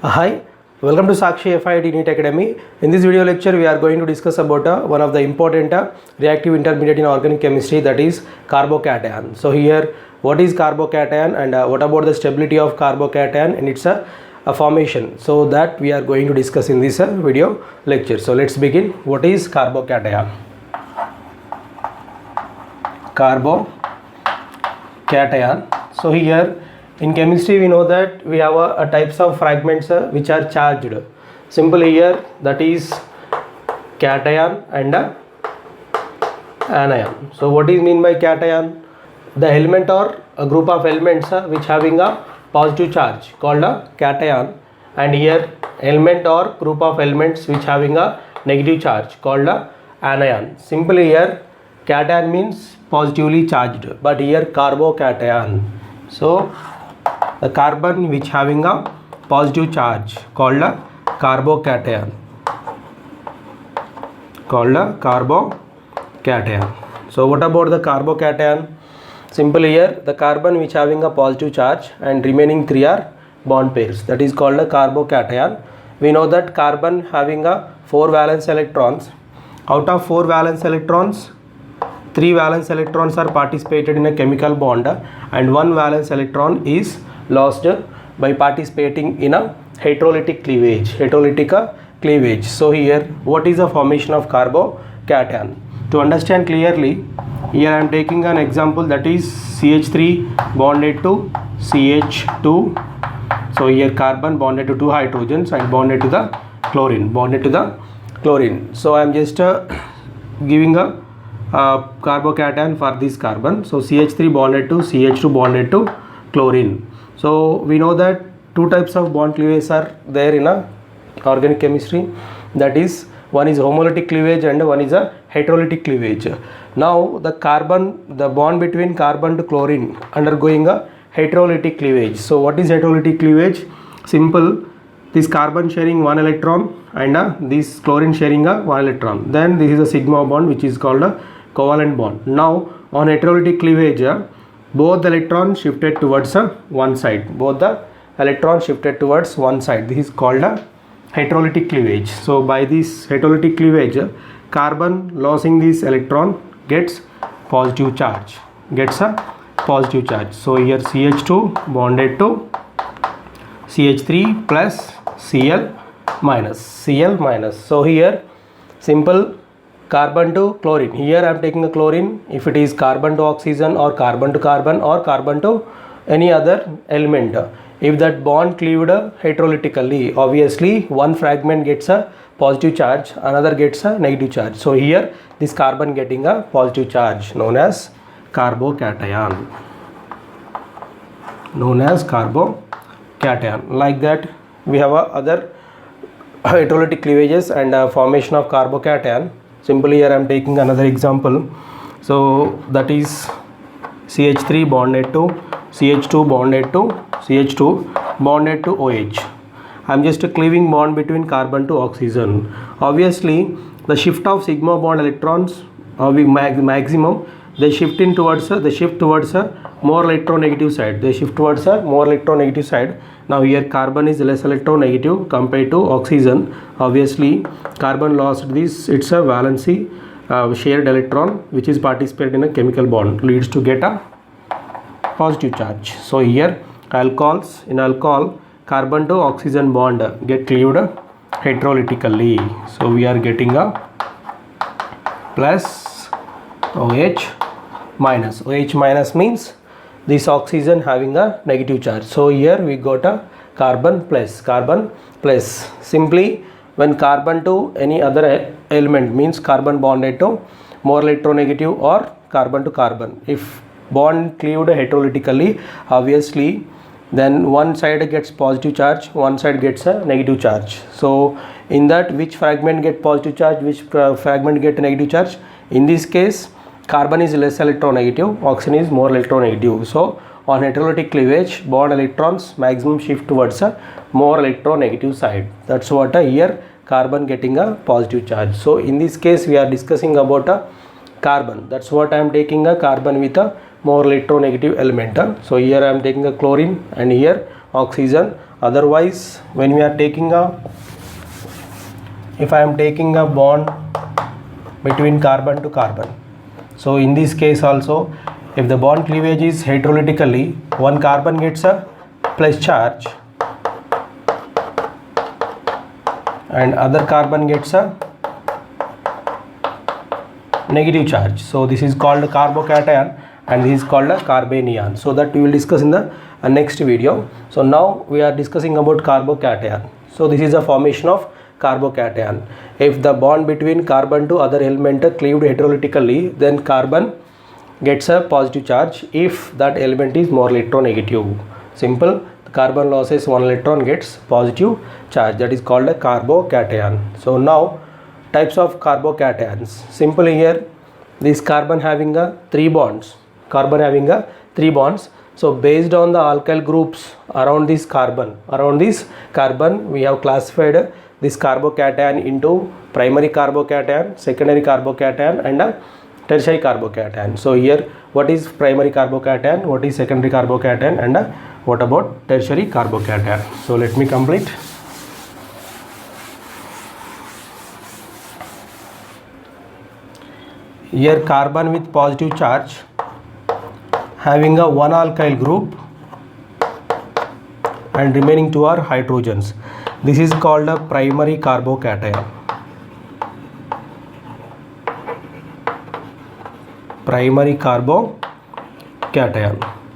Hi, welcome to Sakshi FIIT NEET Academy. In this video lecture, we are going to discuss about one of the important reactive intermediate in organic chemistry, that is carbocation. So here, what is carbocation and what about the stability of carbocation and its a formation? So that we are going to discuss in this video lecture. So let's begin. What is carbocation? Carbocation. So here, in chemistry we know that we have a types of fragments which are charged. Simply here, that is cation and anion. So what is mean by cation? The element or a group of elements which having a positive charge called a cation, and here element or group of elements which having a negative charge called a anion. Simply here, cation means positively charged, but here carbocation. So the carbon which having a positive charge called a carbocation. So what about the carbocation? Simply here, the carbon which having a positive charge and remaining three are bond pairs, that is called a carbocation. We know that carbon having a 4 valence electrons. Out of 4 valence electrons, 3 valence electrons are participated in a chemical bond and 1 valence electron is lost by participating in a heterolytic cleavage. So here, what is the formation of carbocation? To understand clearly, here I am taking an example, that is CH3 bonded to CH2. So here carbon bonded to 2 hydrogens and bonded to the chlorine. So I am just giving a carbocation for this carbon. So CH3 bonded to CH2 bonded to chlorine. So we know that two types of bond cleavages are there in a organic chemistry, that is, one is homolytic cleavage and one is a heterolytic cleavage. Now the bond between carbon to chlorine undergoing a heterolytic cleavage. So what is heterolytic cleavage? Simple, this carbon sharing 1 electron and this chlorine sharing a 1 electron. Then this is a sigma bond which is called a covalent bond. Now on heterolytic cleavage, both the electrons shifted towards one side. This is called a heterolytic cleavage. So by this heterolytic cleavage, carbon losing this electron gets positive charge. So here CH2 bonded to CH3 plus Cl minus. So here simple, carbon to chlorine. Here I am taking a chlorine. If it is carbon to oxygen or carbon to carbon or carbon to any other element, if that bond cleaved heterolytically, obviously one fragment gets a positive charge, another gets a negative charge. So here this carbon getting a positive charge, known as carbocation. Like that, we have other heterolytic cleavages and formation of carbocation. Simply here I am taking another example. So that is CH3 bonded to CH2 bonded to OH. I am just cleaving bond between carbon to oxygen. Obviously, the shift of sigma bond electrons maximum, they shift towards a more electronegative side. Now here carbon is less electronegative compared to oxygen. Obviously, carbon lost this, it's a valency shared electron which is participated in a chemical bond, leads to get a positive charge. So here in alcohol, carbon to oxygen bond get cleaved heterolytically. So we are getting a plus OH minus. OH minus means this oxygen having a negative charge. So here we got a carbon plus. Simply, when carbon to any other element means carbon bonded to more electronegative or carbon to carbon. If bond cleaved heterolytically, obviously then one side gets positive charge, one side gets a negative charge. So in that, which fragment get positive charge, which fragment get negative charge? In this case, carbon is less electronegative, oxygen is more electronegative. So on heterolytic cleavage, bond electrons maximum shift towards a more electronegative side. That's what here carbon getting a positive charge. So in this case, we are discussing about a carbon. That's what I am taking a carbon with a more electronegative element. So here I am taking a chlorine and here oxygen. Otherwise, when we are taking if I am taking a bond between carbon to carbon, so in this case also, if the bond cleavage is heterolytically, one carbon gets a plus charge and other carbon gets a negative charge. So this is called a carbocation and this is called a carbanion. So that we will discuss in the next video. So now we are discussing about carbocation. So this is a formation of carbocation. If the bond between carbon to other element cleaved heterolytically, then carbon gets a positive charge if that element is more electronegative. Simple. The carbon loses one electron, gets positive charge. That is called a carbocation. So now types of carbocations. Simple here. This carbon having a 3 bonds. So based on the alkyl groups around this carbon, we have classified this carbocation into primary carbocation, secondary carbocation and a tertiary carbocation. So here, what is primary carbocation, what is secondary carbocation and what about tertiary carbocation? So let me complete. Here carbon with positive charge having a one alkyl group and remaining 2 are hydrogens. This is called a primary carbocation.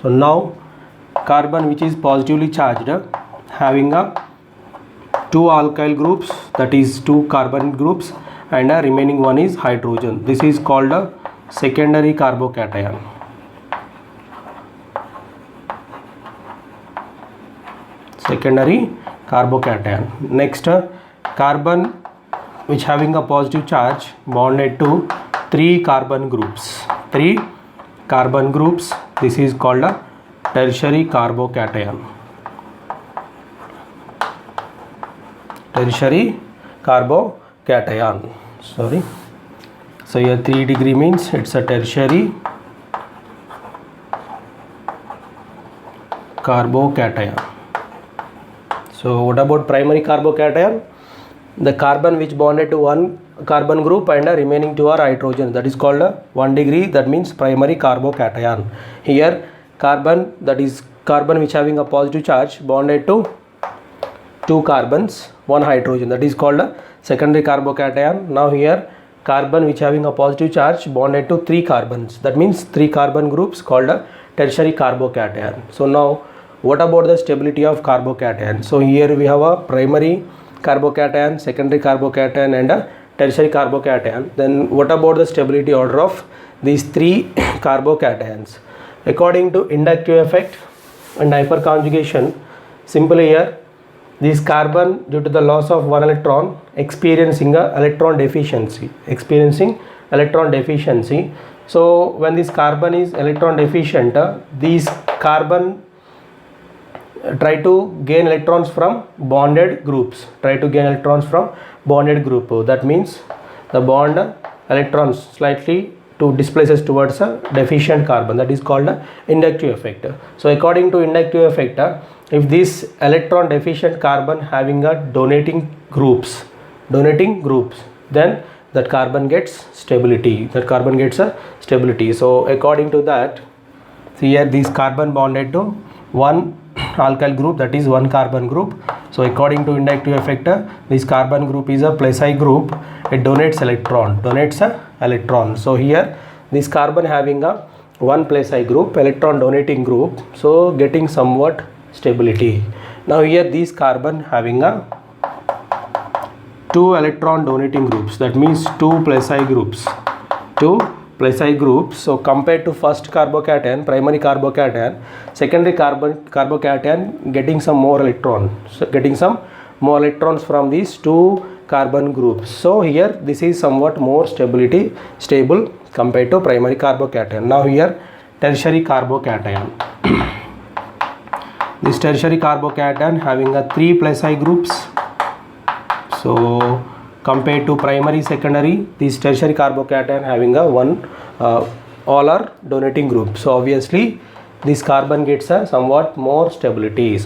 So now carbon which is positively charged having a 2 alkyl groups, that is 2 carbon groups, and a remaining one is hydrogen. This is called a secondary carbocation. Next, carbon which having a positive charge bonded to 3 carbon groups. This is called a tertiary carbocation. Sorry. So here 3 degree means it's a tertiary carbocation. So what about primary carbocation? The carbon which bonded to one carbon group and the remaining 2 are hydrogen. That is called a 1 degree. That means primary carbocation. Here carbon, that is carbon which having a positive charge bonded to 2 carbons, 1 hydrogen. That is called a secondary carbocation. Now here carbon which having a positive charge bonded to 3 carbons. That means 3 carbon groups called a tertiary carbocation. So now what about the stability of carbocation? So here we have a primary carbocation, secondary carbocation and a tertiary carbocation. Then what about the stability order of these 3 carbocations? According to inductive effect and hyperconjugation, simply here this carbon, due to the loss of one electron, experiencing electron deficiency. So when this carbon is electron deficient, these carbon try to gain electrons from bonded groups. That means the bond electrons slightly to displaces towards a deficient carbon. That is called a inductive effect. So according to inductive effect, if this electron deficient carbon having a donating groups, then that carbon gets stability. So according to that, see here this carbon bonded to one alkyl group, that is one carbon group. So according to inductive effect, this carbon group is a plus I group. It donates electron. So here this carbon having a one plus I group, electron donating group, so getting somewhat stability. Now here this carbon having a 2 electron donating groups, that means 2 plus I groups. So compared to first carbocation, primary carbocation, secondary carbocation getting some more electrons, from these 2 carbon groups. So here this is somewhat more stable compared to primary carbocation. Now here tertiary carbocation. This tertiary carbocation having a 3 plus I groups. So compared to primary, secondary, this tertiary carbocation having a one all are donating group. So obviously this carbon gets a somewhat more stability.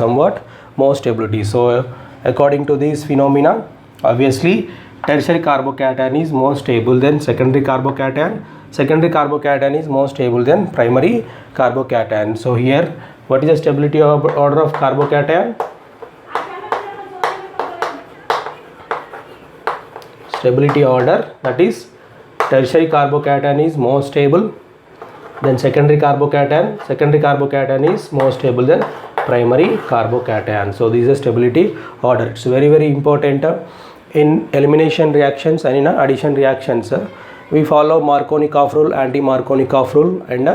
more stability. So according to this phenomena, obviously tertiary carbocation is more stable than secondary carbocation. Secondary carbocation is more stable than primary carbocation. So here, what is the stability order of carbocation? Stability order, that is tertiary carbocation is more stable than secondary carbocation. Secondary carbocation is more stable than primary carbocation. So this is a stability order. It's very important in elimination reactions and in addition reactions. We follow Markovnikov rule, anti-Markovnikov rule, and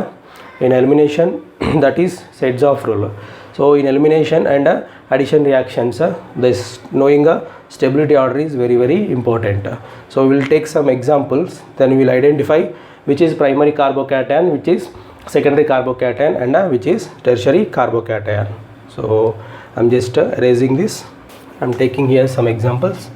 in elimination that is Sedzoff rule. So in elimination and addition reactions, this knowing a stability order is very important. So we will take some examples, then we will identify which is primary carbocation, which is secondary carbocation, and which is tertiary carbocation. So I'm just erasing this. I'm taking here some examples.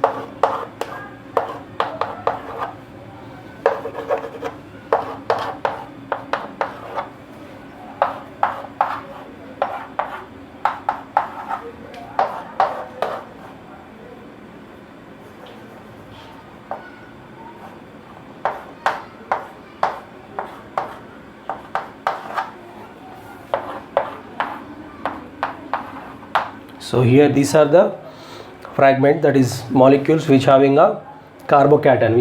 So here these are the fragment, that is molecules which having a carbocation,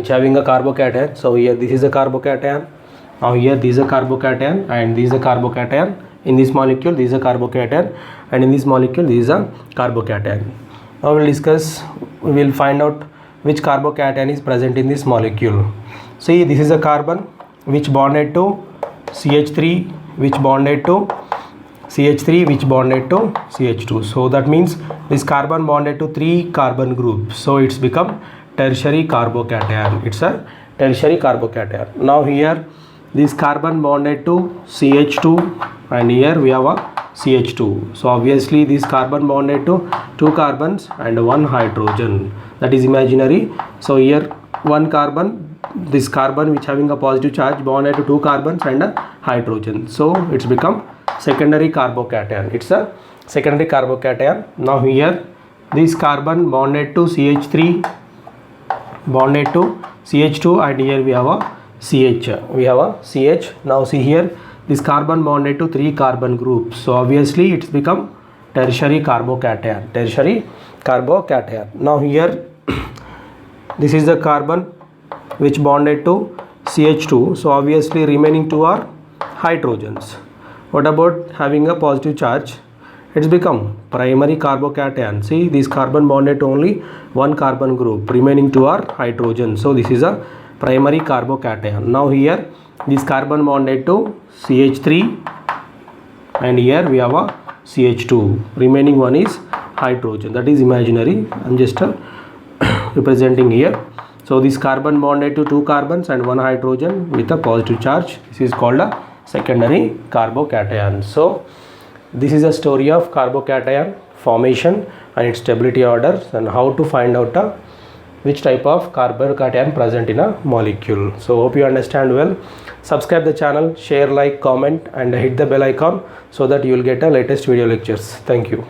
So here this is a carbocation. Now here this is a carbocation and this is a carbocation. In this molecule this is a carbocation and in this molecule this is a carbocation. Now we will find out which carbocation is present in this molecule. See, this is a carbon which bonded to CH3, which bonded to CH3, which bonded to CH2. So that means this carbon bonded to 3 carbon groups. So it's become tertiary carbocation. It's a tertiary carbocation. Now here this carbon bonded to CH2 and here we have a CH2. So obviously this carbon bonded to 2 carbons and 1 hydrogen. That is imaginary. So here one carbon, this carbon which having a positive charge bonded to 2 carbons and a hydrogen. So it's become secondary carbocation. It's a secondary carbocation. Now here this carbon bonded to CH3, bonded to CH2 and here we have a CH. Now see here this carbon bonded to 3 carbon groups. So obviously it's become tertiary carbocation. Now here this is the carbon which bonded to CH2. So obviously remaining 2 are hydrogens. What about having a positive charge? It's become primary carbocation. See, this carbon bonded to only 1 carbon group, remaining 2 are hydrogen. So this is a primary carbocation. Now here this carbon bonded to CH3 and here we have a CH2, remaining 1 is hydrogen. That is imaginary. I'm just representing here. So this carbon bonded to 2 carbons and 1 hydrogen with a positive charge. This is called a secondary carbocation. So this is a story of carbocation formation and its stability orders and how to find out which type of carbocation present in a molecule. So hope you understand well. Subscribe the channel, share, like, comment and hit the bell icon so that you will get a latest video lectures. Thank you.